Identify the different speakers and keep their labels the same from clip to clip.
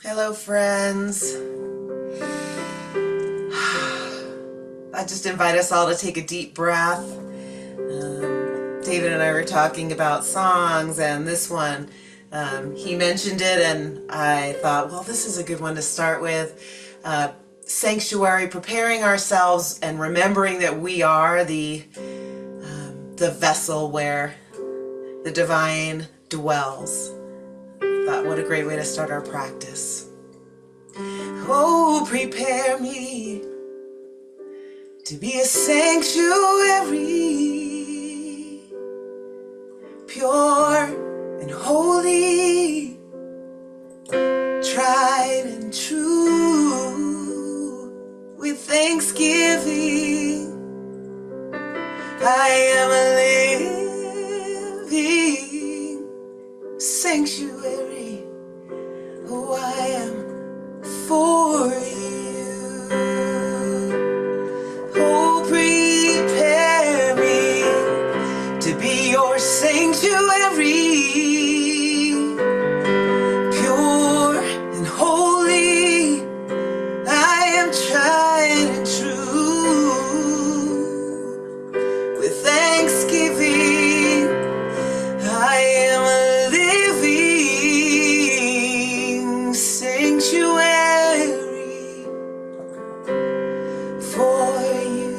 Speaker 1: Hello, friends. I just invite us all to take a deep breath. David and I were talking about songs, and this one, he mentioned it, and I thought, well, this is a good one to start with. Sanctuary, preparing ourselves and remembering that we are the vessel where the divine dwells. I thought, what a great way to start our practice. Oh, prepare me to be a sanctuary, pure and holy, tried and true. With thanksgiving, I am a living sanctuary. Oh, I am for you. Oh, prepare me to be your sanctuary, pure and holy. I am tried and true. With thanksgiving, I am a living sanctuary for you.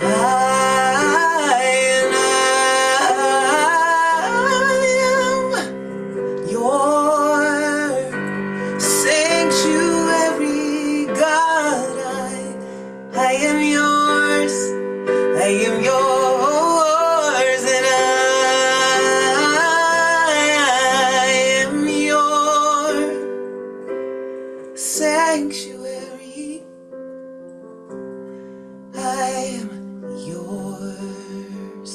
Speaker 1: I am your sanctuary, God. I am yours. I am yours, and I am your sanctuary. I am yours.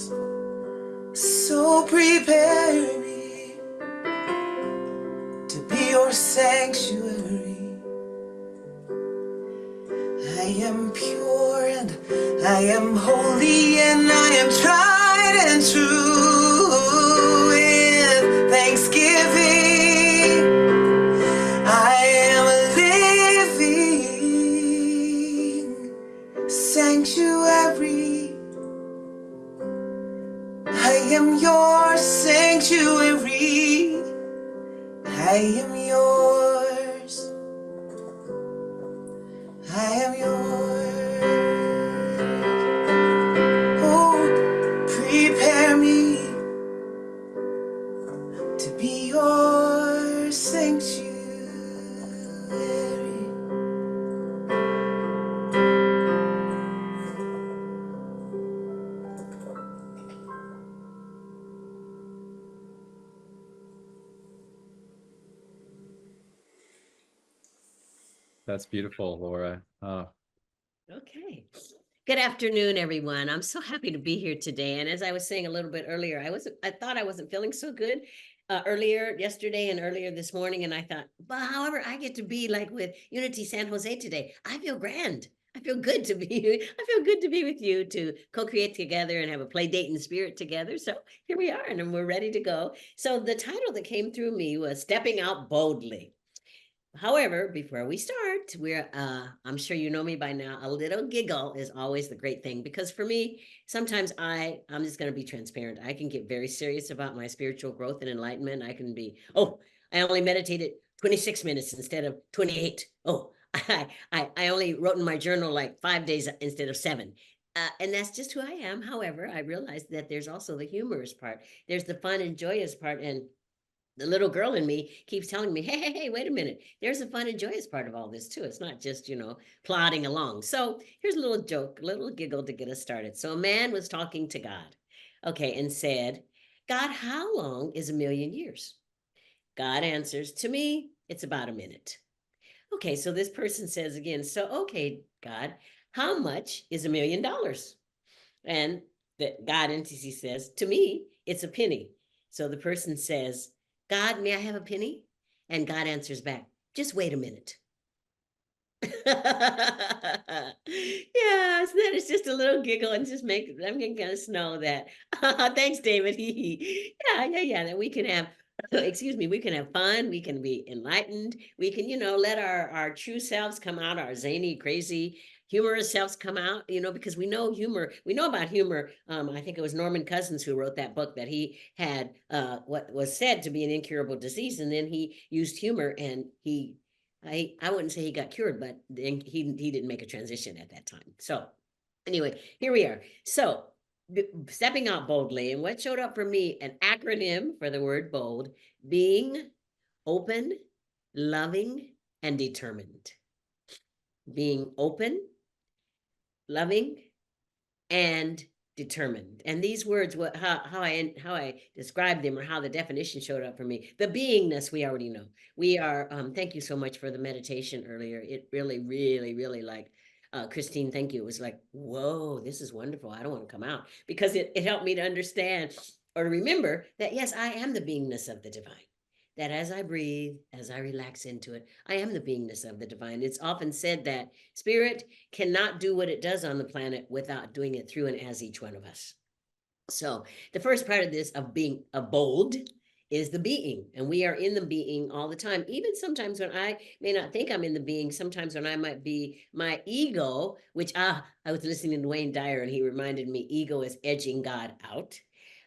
Speaker 1: So prepare me to be your sanctuary. I am pure and I am holy, and I am tried and true. With thanksgiving, I am a living sanctuary. I am your sanctuary. I am yours. I am yours. Oh, prepare me to be your sanctuary.
Speaker 2: That's beautiful, Laura.
Speaker 3: Okay. Good afternoon, everyone. I'm so happy to be here today. And as I was saying a little bit earlier, I thought I wasn't feeling so good earlier yesterday and earlier this morning. And I thought, but however, I get to be like with Unity San Jose today. I feel grand. I feel good to be. I feel good to be with you to co-create together and have a play date in spirit together. So here we are, and we're ready to go. So the title that came through me was Stepping Out Boldly. However, before we start, I'm sure you know me by now, a little giggle is always the great thing, because for me, sometimes I'm just going to be transparent. I can get very serious about my spiritual growth and enlightenment. I can be, oh, I only meditated 26 minutes instead of 28. Oh, I only wrote in my journal like 5 days instead of 7. And that's just who I am. However, I realized that there's also the humorous part. There's the fun and joyous part. And the little girl in me keeps telling me, hey, wait a minute. There's a fun and joyous part of all this too. It's not just, plodding along. So here's a little joke, a little giggle to get us started. So a man was talking to God, okay, and said, God, how long is 1,000,000 years? God answers, to me, it's about a minute. Okay, so this person says again, so, okay, God, how much is $1,000,000? And the God entity says, to me, it's a penny. So the person says, God, may I have a penny? And God answers back, just wait a minute. Yes, that is just a little giggle and just make them kind of know that. Thanks, David. Yeah, that we can have excuse me, we can have fun, we can be enlightened, we can, let our true selves come out, our zany, crazy, humorous selves come out, because we know humor, we know about humor. I think it was Norman Cousins who wrote that book, that he had what was said to be an incurable disease, and then he used humor, and I wouldn't say he got cured, but then he didn't make a transition at that time. So anyway, here we are. So stepping out boldly, and what showed up for me, an acronym for the word bold: being open, loving, and determined. Being open, loving, and determined. And these words, how I described them, or how the definition showed up for me. The beingness, we already know. We are, thank you so much for the meditation earlier. It really, really, really, like, Christine, thank you. It was like, whoa, this is wonderful. I don't want to come out, because it helped me to understand, or to remember that, yes, I am the beingness of the divine. That as I breathe, as I relax into it, I am the beingness of the divine. It's often said that spirit cannot do what it does on the planet without doing it through and as each one of us. So the first part of this, of being bold, is the being, and we are in the being all the time. Even sometimes when I may not think I'm in the being, sometimes when I might be my ego, which I was listening to Wayne Dyer, and he reminded me, ego is edging God out.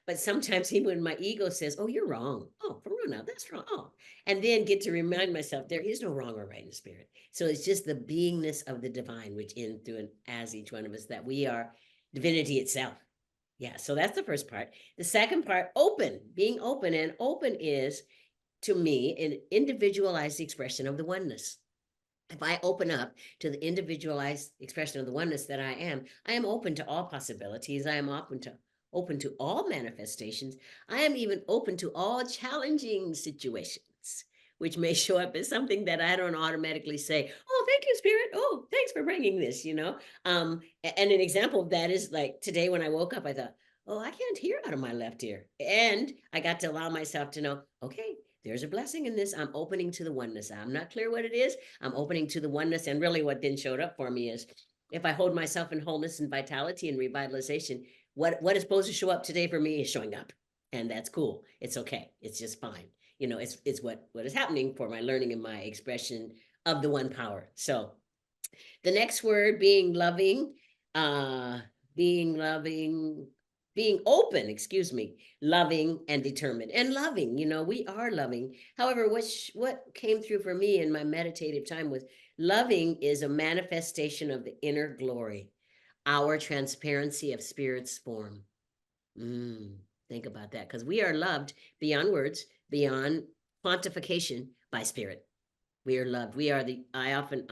Speaker 3: But sometimes even when my ego says, oh, you're wrong. Oh, Verona, that's wrong. Oh. And then get to remind myself there is no wrong or right in the spirit. So it's just the beingness of the divine, which in, through, and as each one of us, that we are divinity itself. Yeah, so that's the first part. The second part, open, being open. And open is, to me, an individualized expression of the oneness. If I open up to the individualized expression of the oneness that I am open to all possibilities. I am open to all manifestations. I am even open to all challenging situations, which may show up as something that I don't automatically say, oh, thank you, Spirit. Oh, thanks for bringing this, And an example of that is, like, today when I woke up, I thought, oh, I can't hear out of my left ear. And I got to allow myself to know, okay, there's a blessing in this. I'm opening to the oneness. I'm not clear what it is. I'm opening to the oneness. And really what then showed up for me is, if I hold myself in wholeness and vitality and revitalization, what is supposed to show up today for me is showing up. And that's cool. It's okay. It's just fine. It's what is happening for my learning and my expression of the one power. So the next word, being loving, being loving, being open, excuse me, loving and determined. And loving, we are loving. However, what came through for me in my meditative time was, loving is a manifestation of the inner glory, our transparency of spirit's form. Think about that, because we are loved beyond words, beyond quantification, by spirit. We are loved. I often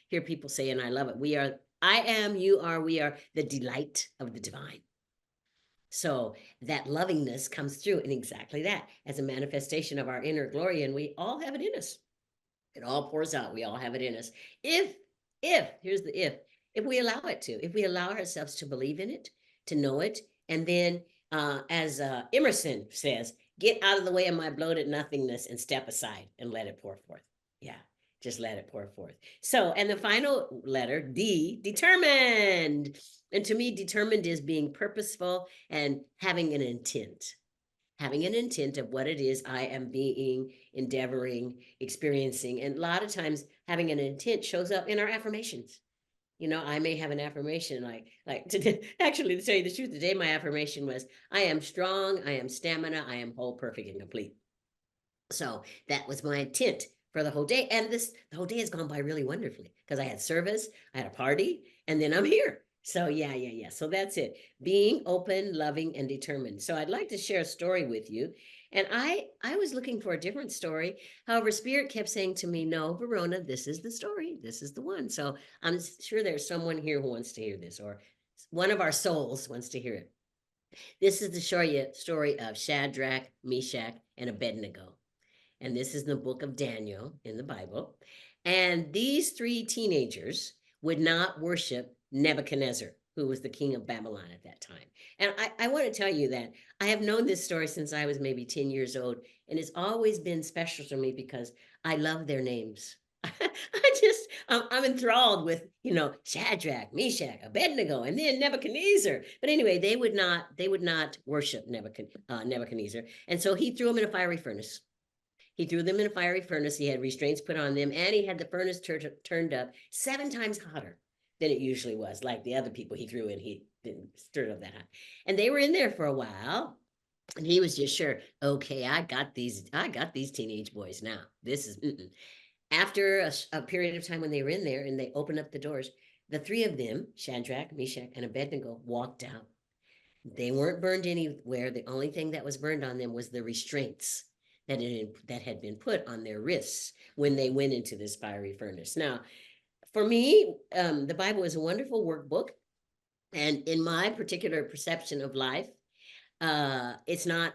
Speaker 3: hear people say, and I love it, I am, you are, we are the delight of the divine. So that lovingness comes through in exactly that, as a manifestation of our inner glory, and we all have it in us. It all pours out. We all have it in us. Here's the if we allow it to, if we allow ourselves to believe in it, to know it, and then as Emerson says, get out of the way of my bloated nothingness and step aside and let it pour forth. Yeah, just let it pour forth. So, and the final letter, D, determined. And to me, determined is being purposeful and having an intent. Having an intent of what it is I am being, endeavoring, experiencing. And a lot of times having an intent shows up in our affirmations. I may have an affirmation like today, actually, to tell you the truth, today my affirmation was, I am strong, I am stamina, I am whole, perfect, and complete. So that was my intent for the whole day. And the whole day has gone by really wonderfully, because I had service, I had a party, and then I'm here. So yeah. So that's it. Being open, loving, and determined. So I'd like to share a story with you. And I was looking for a different story. However, Spirit kept saying to me, no, Verona, this is the story. This is the one. So I'm sure there's someone here who wants to hear this, or one of our souls wants to hear it. This is the story of Shadrach, Meshach, and Abednego. And this is in the book of Daniel in the Bible. And these three teenagers would not worship Nebuchadnezzar, who was the king of Babylon at that time. And I want to tell you that I have known this story since I was maybe 10 years old, and it's always been special to me because I love their names. I'm enthralled with, Shadrach, Meshach, Abednego, and then Nebuchadnezzar. But anyway, they would not worship Nebuchadnezzar. And so he threw them in a fiery furnace. He threw them in a fiery furnace. He had restraints put on them, and he had the furnace turned up 7 times hotter than it usually was, like the other people he threw in. He didn't stir it up that hot. And they were in there for a while. And he was just sure, okay, I got these teenage boys now. This is After a period of time when they were in there and they opened up the doors, the 3 of them, Shadrach, Meshach, and Abednego, walked out. They weren't burned anywhere. The only thing that was burned on them was the restraints that had been put on their wrists when they went into this fiery furnace. Now, for me, the Bible is a wonderful workbook. And in my particular perception of life, it's not,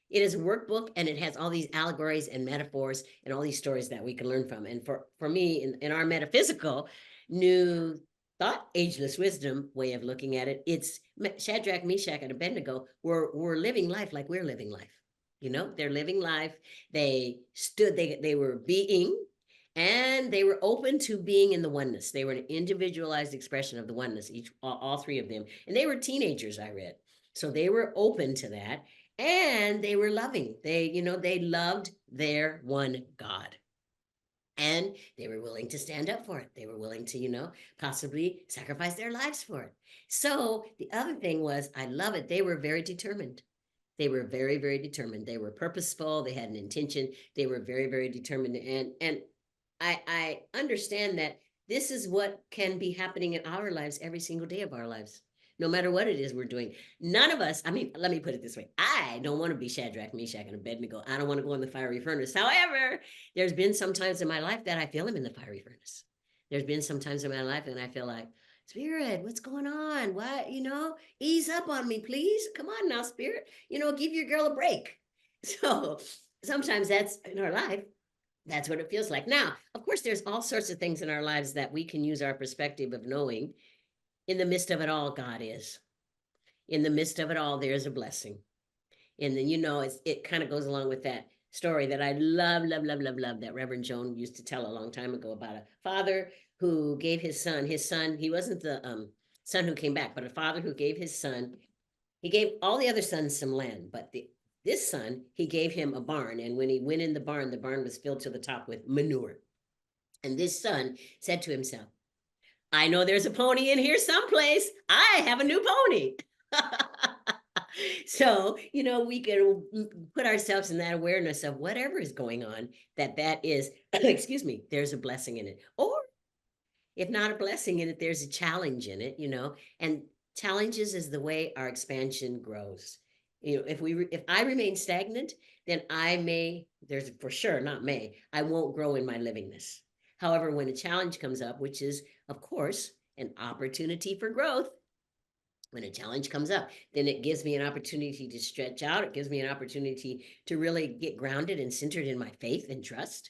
Speaker 3: it is a workbook, and it has all these allegories and metaphors and all these stories that we can learn from. And for me, in our metaphysical, new thought, ageless wisdom way of looking at it, it's Shadrach, Meshach, and Abednego were living life like we're living life. You know, they're living life. They stood, they were being, and they were open to being in the oneness. They were an individualized expression of the oneness, all 3 of them. And they were teenagers, I read. So they were open to that, and they were loving. They loved their one God. And they were willing to stand up for it. They were willing to, possibly sacrifice their lives for it. So the other thing was, I love it, they were very determined. They were very, very determined. They were purposeful. They had an intention. They were very, very determined. And I understand that this is what can be happening in our lives every single day of our lives. No matter what it is we're doing. None of us, let me put it this way. I don't want to be Shadrach, Meshach, and Abednego. I don't want to go in the fiery furnace. However, there's been some times in my life that I feel him in the fiery furnace. There's been some times in my life and I feel like, Spirit, what's going on? What, ease up on me, please. Come on now, Spirit. Give your girl a break. So sometimes that's in our life. That's what it feels like. Now, of course, there's all sorts of things in our lives that we can use our perspective of knowing. In the midst of it all, God is. In the midst of it all, there's a blessing. And then, it kind of goes along with that story that I love, that Reverend Joan used to tell a long time ago about a father who gave his son, he wasn't the son who came back, but a father who gave his son, he gave all the other sons some land, but this son, he gave him a barn. And when he went in the barn was filled to the top with manure. And this son said to himself, I know there's a pony in here someplace. I have a new pony. So, we can put ourselves in that awareness of whatever is going on, that is, excuse me, there's a blessing in it. Or if not a blessing in it, there's a challenge in it, and challenges is the way our expansion grows. If I remain stagnant, then I won't grow in my livingness. However, when a challenge comes up, which is, of course, an opportunity for growth, when a challenge comes up, then it gives me an opportunity to stretch out. It gives me an opportunity to really get grounded and centered in my faith and trust,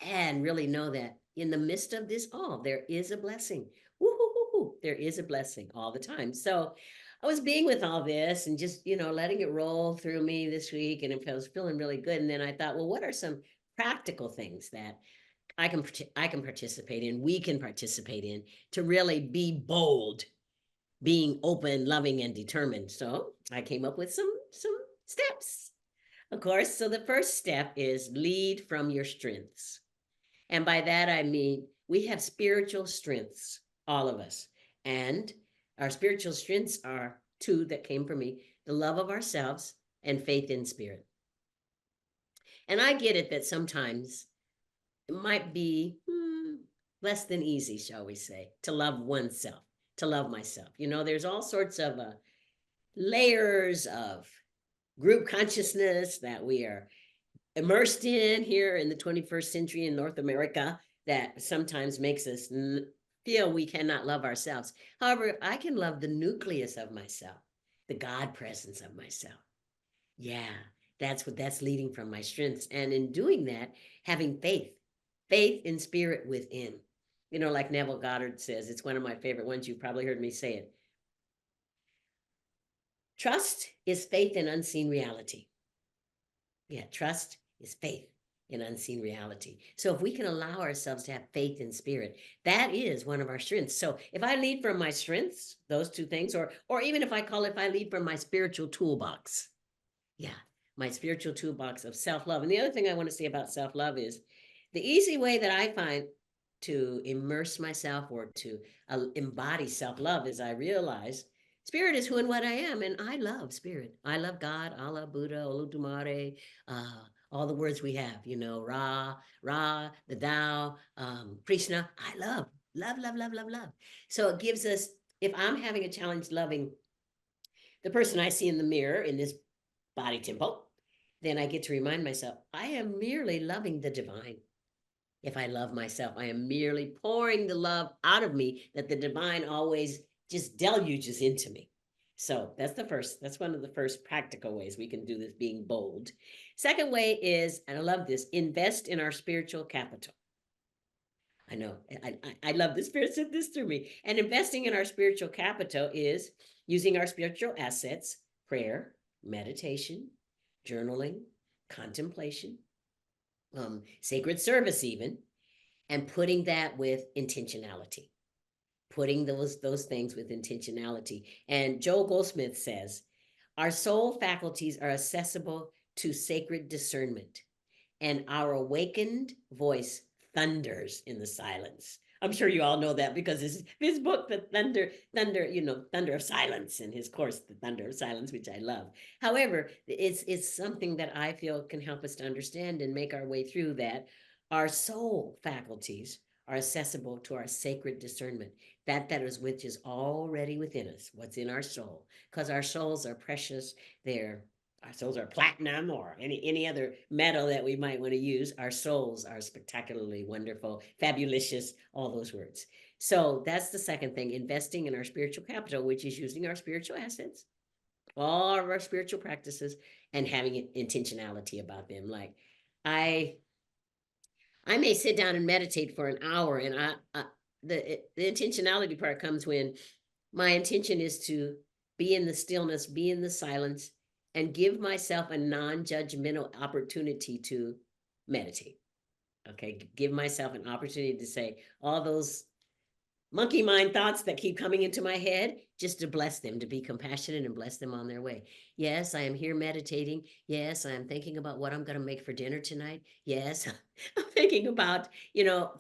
Speaker 3: and really know that in the midst of this all, there is a blessing. Woo-hoo-hoo-hoo. There is a blessing all the time. So I was being with all this and just, letting it roll through me this week, and I was feeling really good. And then I thought, well, what are some practical things that I can participate in, we can participate in, to really be bold, being open, loving, and determined? So I came up with some steps, of course. So the first step is lead from your strengths. And by that, I mean, we have spiritual strengths, all of us. And our spiritual strengths are 2 that came from me: the love of ourselves and faith in spirit. And I get it that sometimes it might be less than easy, shall we say, to love oneself, to love myself. There's all sorts of layers of group consciousness that we are immersed in here in the 21st century in North America that sometimes makes us feel we cannot love ourselves. However, I can love the nucleus of myself, the God presence of myself. Yeah, that's leading from my strengths. And in doing that, having faith in spirit within. Like Neville Goddard says, it's one of my favorite ones. You've probably heard me say it. Trust is faith in unseen reality. Yeah, trust is faith in unseen reality. So if we can allow ourselves to have faith in spirit, that is one of our strengths. So if I lead from my strengths, those 2 things, or even if I lead from my spiritual toolbox, yeah, my spiritual toolbox of self-love. And the other thing I want to say about self-love is the easy way that I find to immerse myself or to embody self-love is I realize spirit is who and what I am, and I love spirit. I love God, Allah, Buddha, Olodumare, all the words we have, you know, Ra, the Tao, Krishna. I love. So it gives us, if I'm having a challenge loving the person I see in the mirror in this body temple, then I get to remind myself, I am merely loving the divine. If I love myself, I am merely pouring the love out of me that the divine always just deluges into me. So that's one of the first practical ways we can do this, being bold. Second way is, and I love this, invest in our spiritual capital. I know, I love the Spirit said this through me. And investing in our spiritual capital is using our spiritual assets, prayer, meditation, journaling, contemplation, sacred service even, and putting that with intentionality. Putting those things with intentionality. And Joel Goldsmith says, our soul faculties are accessible to sacred discernment, and our awakened voice thunders in the silence. I'm sure you all know that because his book, The Thunder of Silence, and his course, The Thunder of Silence, which I love. However, it's something that I feel can help us to understand and make our way through that. Our soul faculties are accessible to our sacred discernment. That is which is already within us, what's in our soul, because our souls are precious. Our souls are platinum or any other metal that we might want to use. Our souls are spectacularly wonderful, fabulous, all those words. So that's the second thing, investing in our spiritual capital, which is using our spiritual assets, all of our spiritual practices, and having intentionality about them. Like I may sit down and meditate for an hour, and the intentionality part comes when my intention is to be in the stillness, be in the silence, and give myself a non-judgmental opportunity to meditate. Okay, give myself an opportunity to say all those monkey mind thoughts that keep coming into my head, just to bless them, to be compassionate and bless them on their way. Yes, I am here meditating. Yes, I am thinking about what I'm going to make for dinner tonight. Yes, I'm thinking about,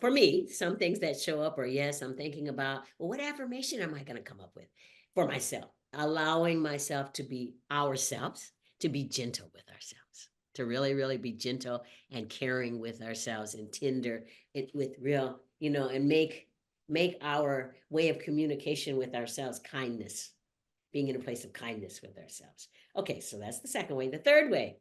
Speaker 3: for me, some things that show up, or yes, I'm thinking about, well, what affirmation am I going to come up with for myself? Allowing myself to be ourselves, to be gentle with ourselves, to really, really be gentle and caring with ourselves and tender with real, and make our way of communication with ourselves kindness, being in a place of kindness with ourselves. Okay, so that's the second way. The third way,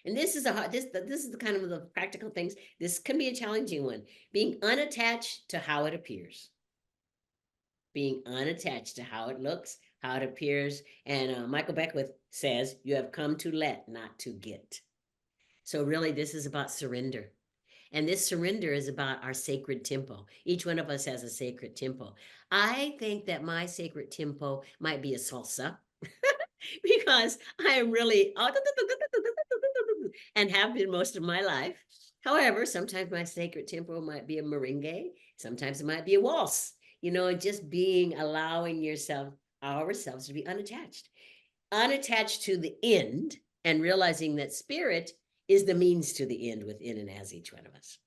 Speaker 3: and this is the kind of the practical things. This can be a challenging one. Being unattached to how it appears. Being unattached to how it looks, how it appears. And Michael Beckwith says, you have come to let, not to get. So really, this is about surrender. And this surrender is about our sacred tempo. Each one of us has a sacred tempo. I think that my sacred tempo might be a salsa because I am really, and have been most of my life. However, sometimes my sacred tempo might be a merengue. Sometimes it might be a waltz, just allowing ourselves to be unattached to the end, and realizing that spirit is the means to the end within and as each one of us.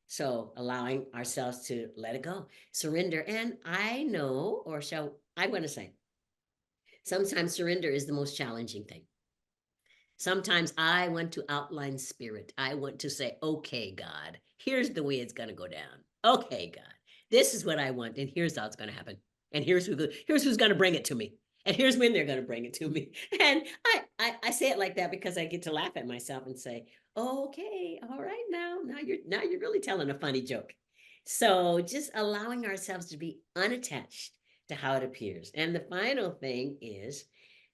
Speaker 3: So allowing ourselves to let it go, surrender. And I know, I'm going to say, sometimes surrender is the most challenging thing. Sometimes I want to outline spirit. I want to say, okay, God, here's the way it's going to go down. Okay, God, this is what I want, and here's how it's going to happen. And here's who's going to bring it to me. And here's when they're going to bring it to me. And I say it like that because I get to laugh at myself and say, okay, all right, now you're really telling a funny joke. So just allowing ourselves to be unattached to how it appears. And the final thing is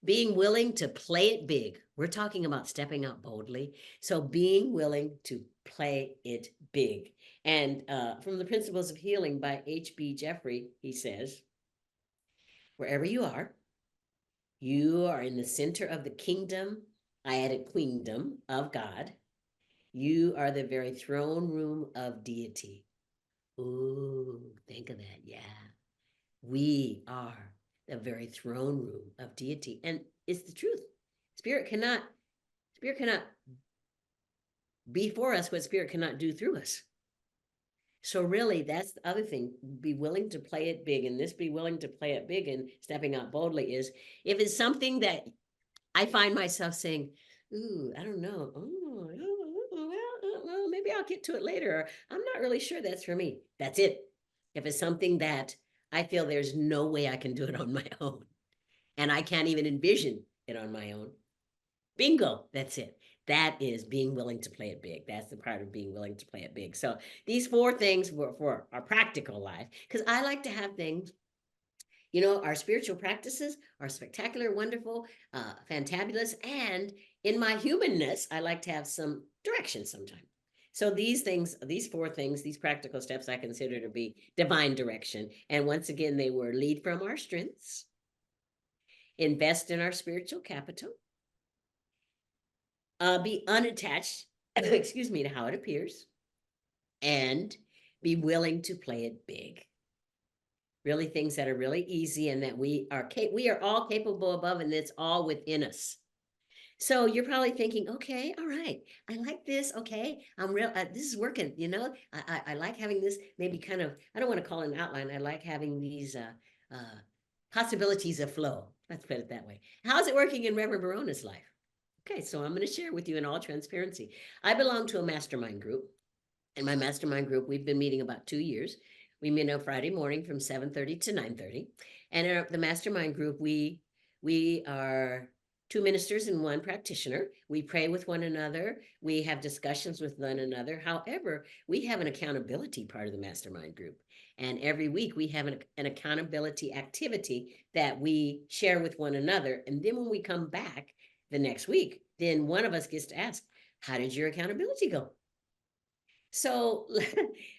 Speaker 3: being willing to play it big. We're talking about stepping out boldly. So being willing to play it big. And from the Principles of Healing by H.B. Jeffrey, he says, wherever you are in the center of the kingdom, I added queendom of God. You are the very throne room of deity. Ooh, think of that. Yeah. We are the very throne room of deity. And it's the truth. Spirit Spirit cannot be for us what Spirit cannot do through us. So really, that's the other thing. Be willing to play it big. And this be willing to play it big and stepping out boldly is, if it's something that I find myself saying, ooh, I don't know. Well, maybe I'll get to it later. Or, I'm not really sure that's for me. That's it. If it's something that I feel there's no way I can do it on my own, and I can't even envision it on my own, bingo, that's it. That is being willing to play it big. That's the part of being willing to play it big. So these 4 things were for our practical life, because I like to have things, you know, our spiritual practices are spectacular, wonderful, fantabulous. And in my humanness, I like to have some direction sometimes. So these things, these 4 things, these practical steps I consider to be divine direction. And once again, they were: lead from our strengths, invest in our spiritual capital, be unattached, excuse me, to how it appears, and be willing to play it big. Really things that are really easy and that we are all capable of, and it's all within us. So you're probably thinking, okay, all right, I like this. Okay, this is working. You know, I like having this maybe kind of, I don't want to call it an outline. I like having these possibilities of flow. Let's put it that way. How's it working in Reverend Verona's life? Okay, so I'm going to share with you in all transparency. I belong to a mastermind group. In my mastermind group, we've been meeting about 2 years. We meet on Friday morning from 7:30 to 9:30. And in the mastermind group, we are 2 ministers and 1 practitioner. We pray with one another. We have discussions with one another. However, we have an accountability part of the mastermind group. And every week we have an accountability activity that we share with one another. And then when we come back the next week, then one of us gets to ask, how did your accountability go? So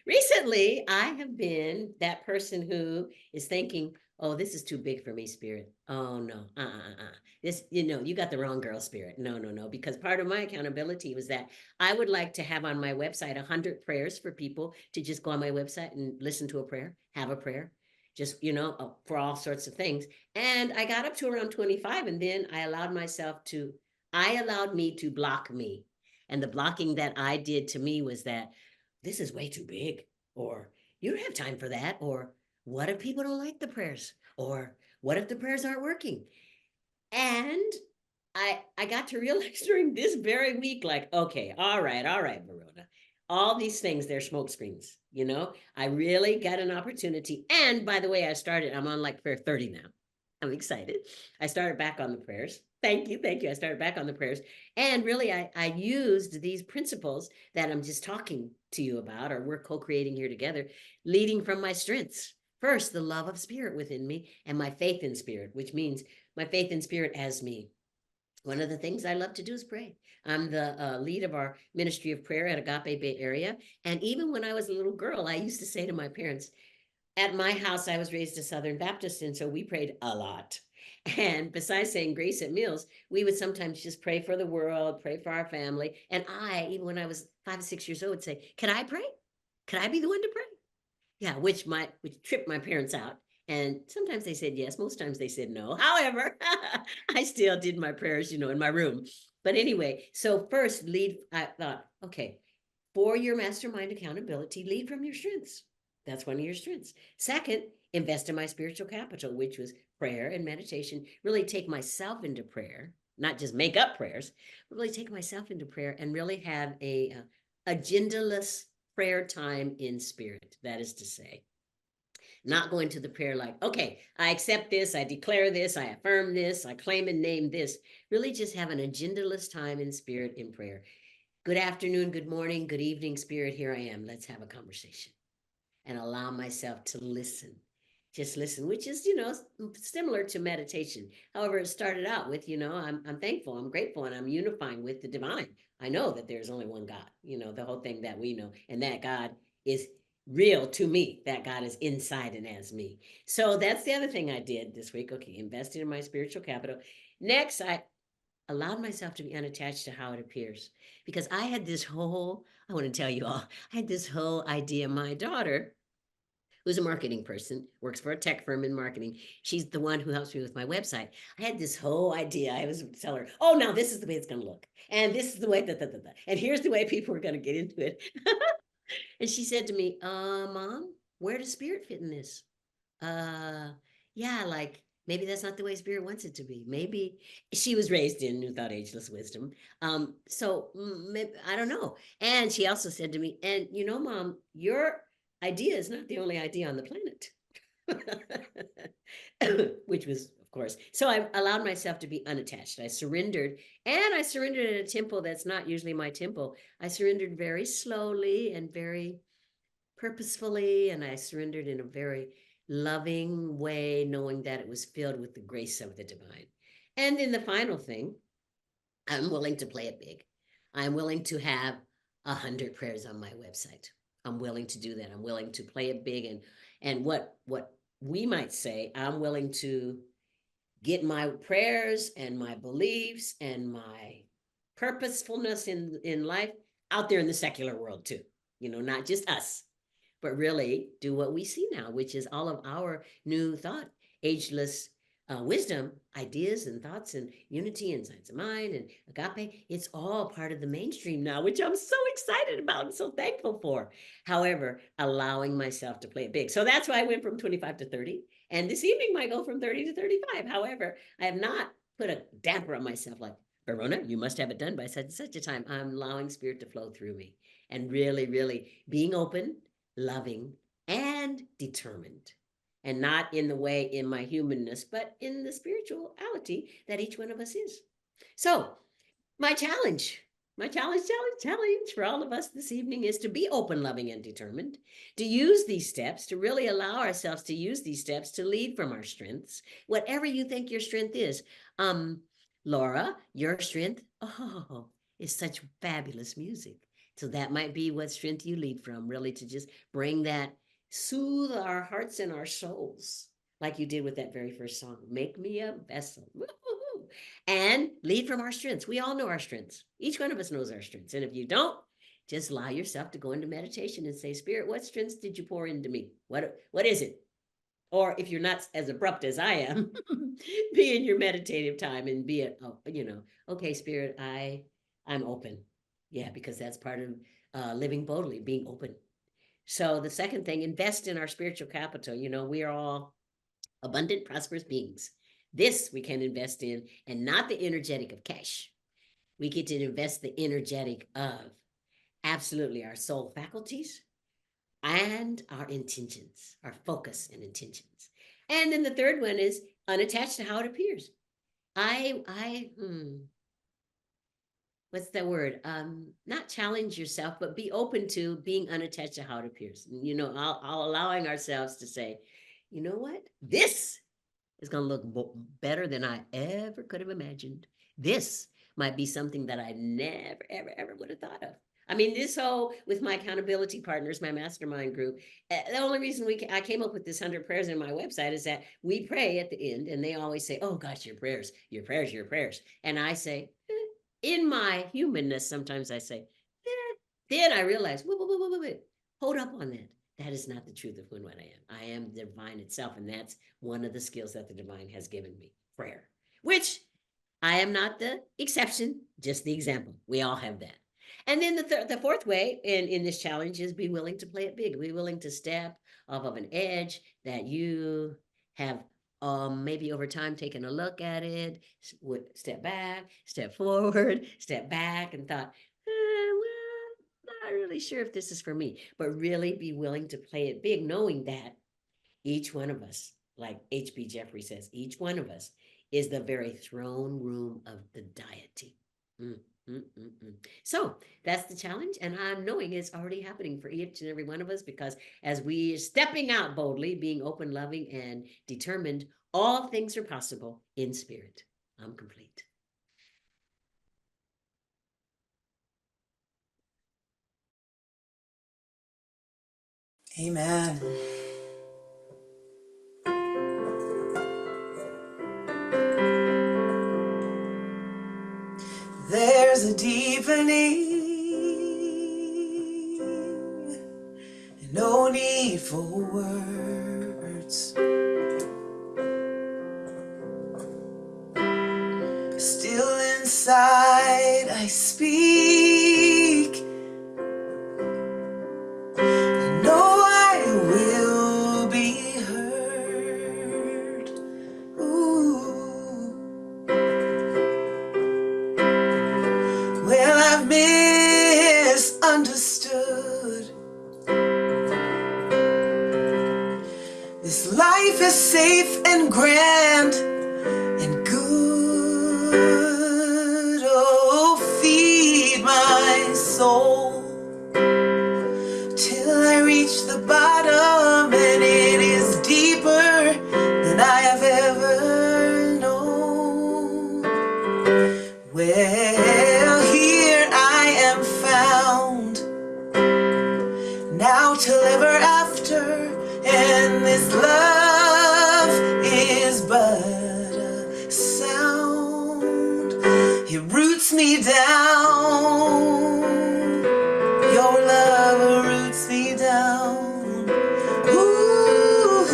Speaker 3: recently, I have been that person who is thinking, oh, this is too big for me, Spirit. Oh, no, This, you got the wrong girl, Spirit. No. Because part of my accountability was that I would like to have on my website 100 prayers for people to just go on my website and listen to a prayer, have a prayer, just, for all sorts of things. And I got up to around 25, and then I allowed me to block me. And the blocking that I did to me was that this is way too big, or you don't have time for that, or what if people don't like the prayers, or what if the prayers aren't working? And I got to realize during this very week, like, okay, all right, Verona, all these things, they're smoke screens, I really got an opportunity. And by the way, I'm on like prayer 30 now. I'm excited. I started back on the prayers. Thank you. I started back on the prayers. And really, I used these principles that I'm just talking to you about, or we're co-creating here together, leading from my strengths. First, the love of Spirit within me and my faith in Spirit, which means my faith in Spirit as me. One of the things I love to do is pray. I'm the lead of our ministry of prayer at Agape Bay Area. And even when I was a little girl, I used to say to my parents, at my house, I was raised a Southern Baptist, and so we prayed a lot. And besides saying grace at meals, we would sometimes just pray for the world, pray for our family. And even when I was 5 or 6 years old, would say, can I pray? Can I be the one to pray? Yeah, which tripped my parents out. And sometimes they said yes, most times they said no. However, I still did my prayers, in my room. But anyway, so first I thought, okay, for your mastermind accountability, lead from your strengths. That's one of your strengths. Second, invest in my spiritual capital, which was prayer and meditation. Really take myself into prayer, not just make up prayers, but really take myself into prayer and really have a agendaless prayer time in spirit. That is to say, not going to the prayer like, okay, I accept this, I declare this, I affirm this, I claim and name this. Really just have an agendaless time in spirit in prayer. Good afternoon, good morning, good evening, Spirit, here I am. Let's have a conversation. And allow myself to listen. Just listen, which is, similar to meditation. However, it started out with, I'm thankful, I'm grateful, and I'm unifying with the divine. I know that there's only one God, the whole thing that we know, and that God is real to me, that God is inside and as me. So that's the other thing I did this week. Okay, invested in my spiritual capital. Next, I allowed myself to be unattached to how it appears, because I had this whole, I want to tell you all, I had this whole idea. My daughter who's a marketing person, works for a tech firm in marketing. She's the one who helps me with my website. I had this whole idea. I was telling her, oh, now this is the way it's going to look. And this is the way, and here's the way people are going to get into it. And she said to me, Mom, where does spirit fit in this? Yeah, like maybe that's not the way spirit wants it to be. Maybe she was raised in New Thought Ageless Wisdom. So maybe, I don't know. And she also said to me, and you know, Mom, your idea is not the only idea on the planet. Which was, of course, so I allowed myself to be unattached. I surrendered, and I surrendered at a tempo that's not usually my tempo. I surrendered very slowly and very purposefully, and I surrendered in a very loving way, knowing that it was filled with the grace of the divine. And then the final thing, I'm willing to play it big. I'm willing to have 100 prayers on my website. I'm willing to do that. I'm willing to play it big, and what we might say, I'm willing to get my prayers and my beliefs and my purposefulness in life out there in the secular world too. You know, not just us, but really do what we see now, which is all of our new thought, ageless wisdom, ideas and thoughts and unity and science of mind and agape. It's all part of the mainstream now, which I'm so excited about and so thankful for. However, allowing myself to play it big. So that's why I went from 25 to 30. And this evening might go from 30 to 35. However, I have not put a damper on myself like, Verona, you must have it done by such and such a time. I'm allowing spirit to flow through me and really, really being open, loving, and determined. And not in the way in my humanness, but in the spirituality that each one of us is. So my challenge for all of us this evening is to be open, loving, and determined, to use these steps, to really allow ourselves to use these steps to lead from our strengths, whatever you think your strength is. Laura, your strength, is such fabulous music. So that might be what strength you lead from, really, to just bring that, soothe our hearts and our souls, like you did with that very first song, Make Me a Vessel. Woo-hoo-hoo. And lead from our strengths. We all know our strengths. Each one of us knows our strengths. And if you don't, just allow yourself to go into meditation and say, Spirit, what strengths did you pour into me? What is it? Or if you're not as abrupt as I am, be in your meditative time and be it, okay, Spirit, I'm open. Yeah, because that's part of living boldly, being open. So the second thing, invest in our spiritual capital. You know, we are all abundant, prosperous beings. This we can invest in, and not the energetic of cash. We get to invest the energetic of absolutely our soul faculties and our intentions, our focus and intentions. And then the third one is unattached to how it appears. What's the word? Not challenge yourself, but be open to being unattached to how it appears. You know, all allowing ourselves to say, you know what? This is going to look better than I ever could have imagined. This might be something that I never, ever would have thought of. I mean, this whole, with my accountability partners, my mastermind group, the only reason I came up with this 100 prayers in my website is that we pray at the end, and they always say, oh gosh, your prayers. And I say, in my humanness, sometimes I say, then I realize, wait, hold up on that. That is not the truth of who and what I am. I am the divine itself, and that's one of the skills that the divine has given me, prayer, which I am not the exception, just the example. We all have that. And then the fourth way in this challenge is be willing to play it big. Be willing to step off of an edge that you have maybe over time taken a look at it, step back, step forward, step back, and thought, well, not really sure if this is for me, but really be willing to play it big, knowing that each one of us, like H.B. Jeffrey says, each one of us is the very throne room of the deity. So that's the challenge, and I'm knowing it's already happening for each and every one of us, because as we are stepping out boldly, being open, loving, and determined, all things are possible in spirit. I'm complete.
Speaker 1: Amen. There's a deepening, and no need for words. Still inside I speak. I know I will be heard. Ooh. Well, I've misunderstood. This life is safe and grand and good. Oh, feed my soul till I reach the bottom, and it is deeper than I have ever known. Well, here I am found, now till ever after, and this love is but a sound. It roots me down. Your love roots me down. Ooh.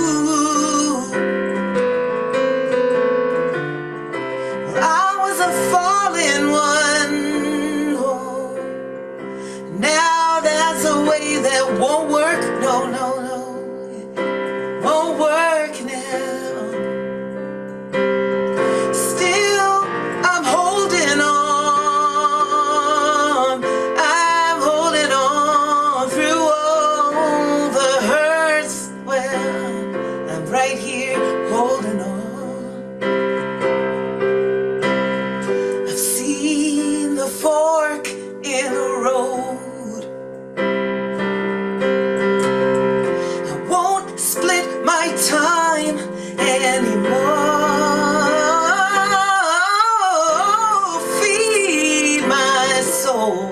Speaker 1: Well, I was a fallen one. Oh. Now that's a way that won't work. No, no, no. It won't work now. Still, I'm holding on. I'm holding on through all the hurts. Well, I'm right here holding on. I've seen the fork in the road. I won't split my time anymore. Feed my soul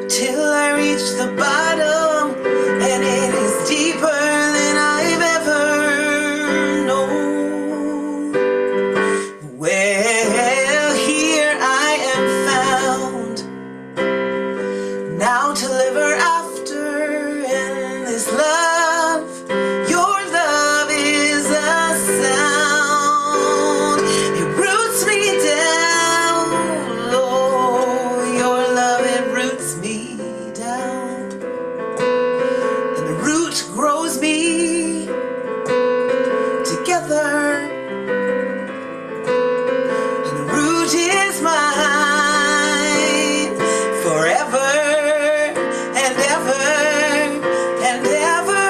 Speaker 1: till I reach the bottom, and it is deeper than I've ever known. Well, here I am found, now till ever after, and this love, your love is a sound. It roots me down. Oh, your love, it roots me down, and the root grows me together. And the root is mine forever and ever and ever.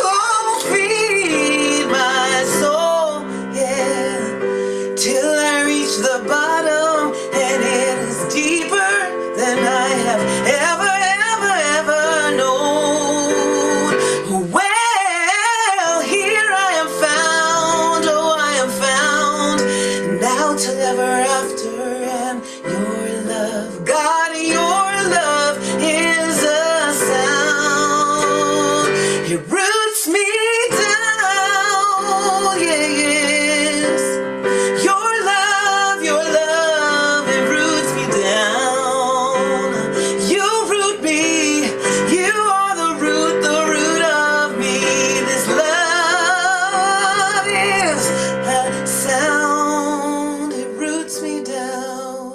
Speaker 1: Oh, feed my soul, yeah, till I reach the bottom, and it is deeper than I have ever, ever, ever known. Well, here I am found, oh, I am found, now till ever after, and your love, God, your love is a sound. It roots me down, yeah, yes. Your love, it roots me down. You root me, you are the root of me. This love is a sound. It roots me down,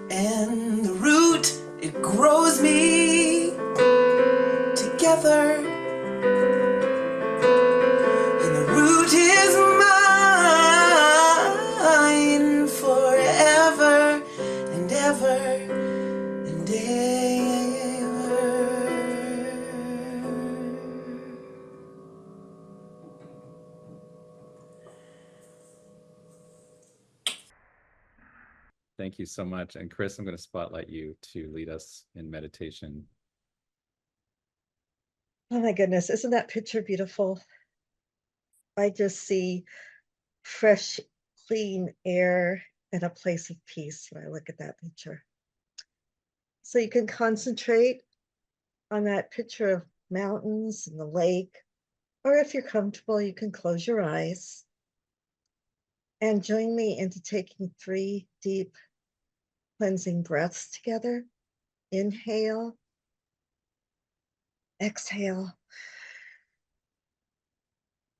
Speaker 1: and the root, it grows me together, and the root is mine forever and ever and ever.
Speaker 2: Thank you so much. And Chris, I'm going to spotlight you to lead us in meditation.
Speaker 4: Oh my goodness, isn't that picture beautiful? I just see fresh, clean air and a place of peace when I look at that picture. So you can concentrate on that picture of mountains and the lake, or if you're comfortable, you can close your eyes and join me into taking 3 deep cleansing breaths together. Inhale, exhale.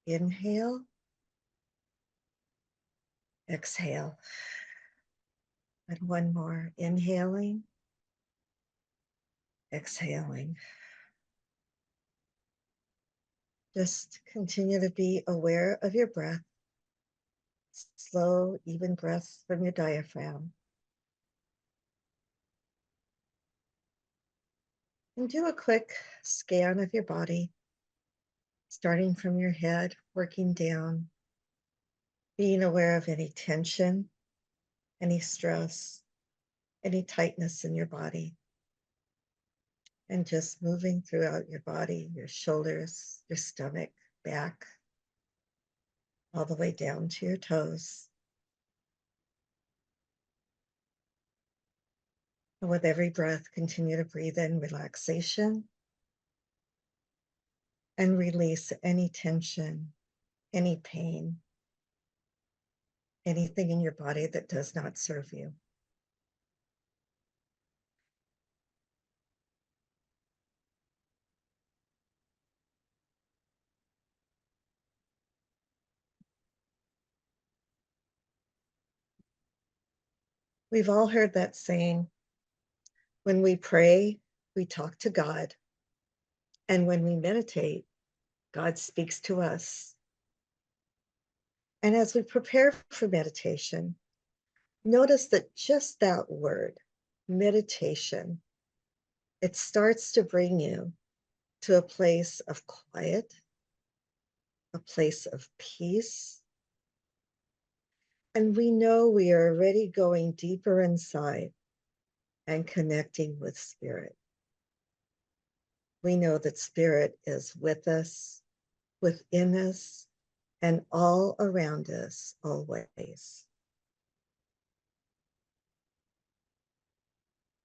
Speaker 4: Inhale, exhale. And one more. Inhaling, exhaling. Just continue to be aware of your breath. Slow, even breaths from your diaphragm. And do a quick scan of your body, starting from your head, working down, being aware of any tension, any stress, any tightness in your body. And just moving throughout your body, your shoulders, your stomach, back, all the way down to your toes. And with every breath, continue to breathe in relaxation and release any tension, any pain, anything in your body that does not serve you. We've all heard that saying, when we pray, we talk to God. And when we meditate, God speaks to us. And as we prepare for meditation, notice that just that word, meditation, it starts to bring you to a place of quiet, a place of peace. And we know we are already going deeper inside and connecting with spirit. We know that spirit is with us, within us, and all around us always.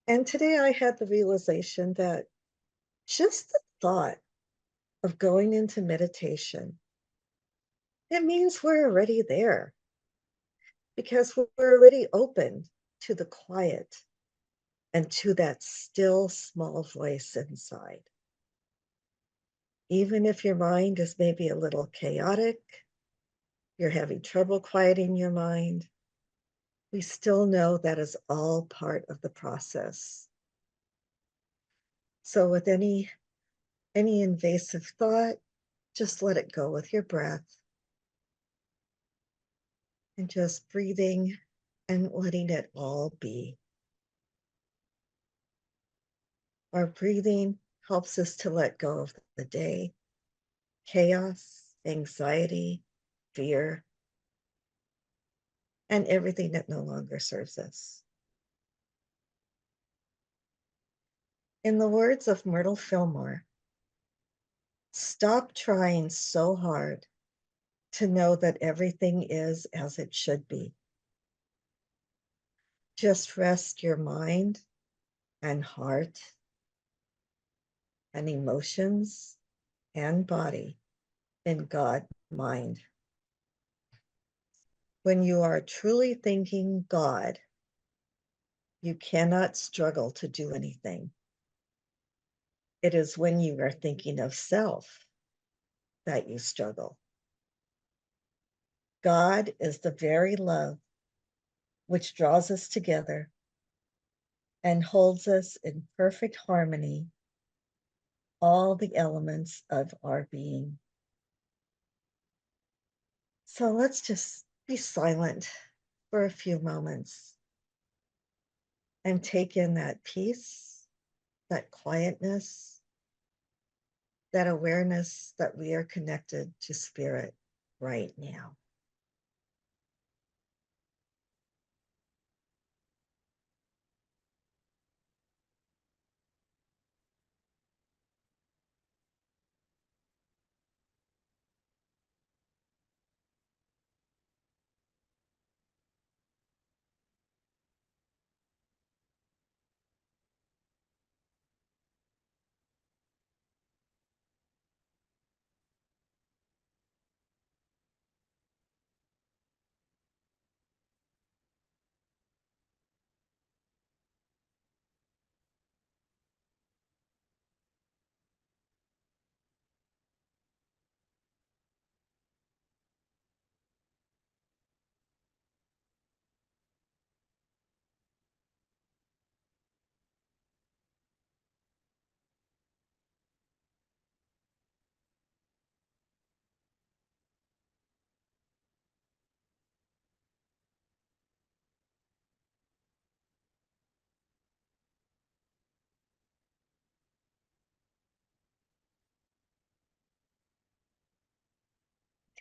Speaker 4: And today I had the realization that just the thought of going into meditation, it means we're already there because we're already open to the quiet and to that still small voice inside. Even if your mind is maybe a little chaotic, you're having trouble quieting your mind, we still know that is all part of the process. So with any invasive thought, just let it go with your breath and just breathing and letting it all be. Our breathing helps us to let go of the day, chaos, anxiety, fear, and everything that no longer serves us. In the words of Myrtle Fillmore, stop trying so hard to know that everything is as it should be. Just rest your mind and heart and emotions and body in God mind. When you are truly thinking God, you cannot struggle to do anything. It is when you are thinking of self that you struggle. God is the very love which draws us together and holds us in perfect harmony, all the elements of our being. So let's just be silent for a few moments and take in that peace, that quietness, that awareness that we are connected to spirit right now.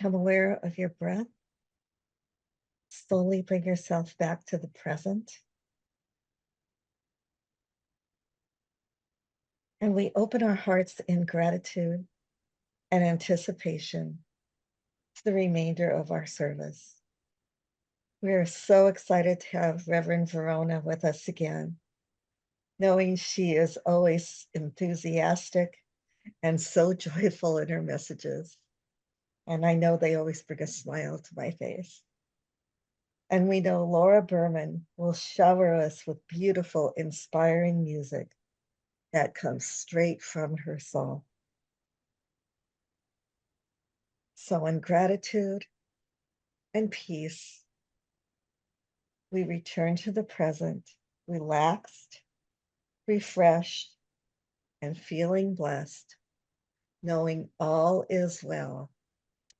Speaker 4: become aware of your breath. Slowly bring yourself back to the present. And we open our hearts in gratitude and anticipation to the remainder of our service. We are so excited to have Reverend Verona with us again, knowing she is always enthusiastic and so joyful in her messages. And I know they always bring a smile to my face. And we know Laura Berman will shower us with beautiful, inspiring music that comes straight from her soul. So in gratitude and peace, we return to the present, relaxed, refreshed, and feeling blessed, knowing all is well,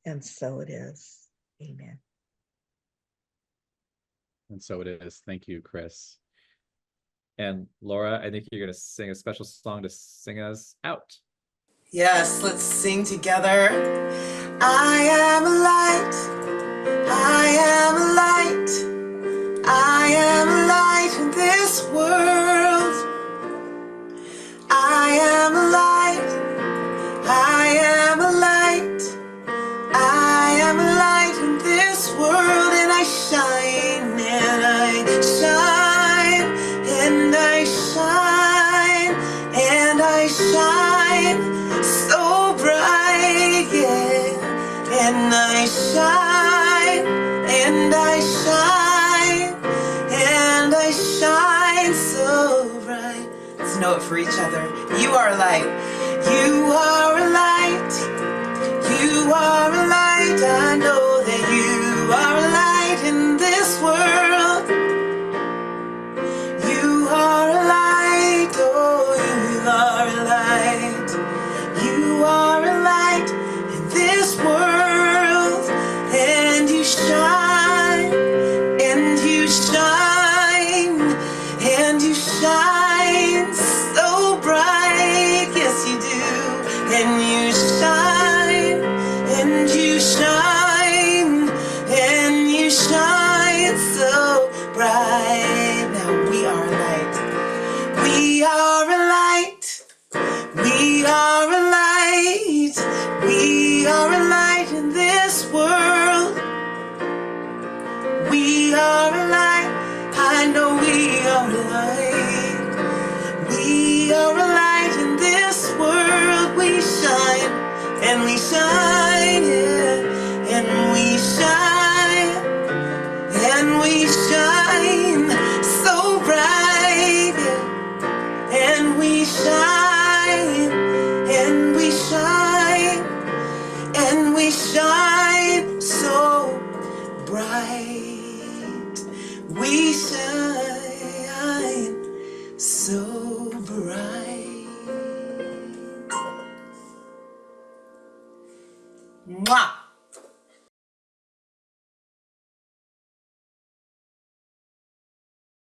Speaker 4: and so it is. Amen.
Speaker 2: And so it is. Thank you, Chris. And Laura, I think you're going to sing a special song to sing us out.
Speaker 1: Yes, let's sing together. I am a light. I am a light. I am a light in this world. I am a light. I am a light. I am a light in this world, and I shine, and I shine, and I shine, and I shine so bright, yeah. And I shine, and I shine, and I shine so bright. Let's know it for each other. You are a light. You are a light. You are a light. I know that you are a light in this world. You are a light. Oh, you are a light. You are a light in this world. And you shine, and you shine, and you shine so bright. Yes, you do. And you shine, and you shine, and you shine so bright. Now we are a light. We are a light. We are a light. We are a light in this world. We are a light. I know we are a light. We are a light in this world. We shine, and we shine, yeah. And we shine, and we shine so bright, yeah. And we shine, and we shine, and we shine.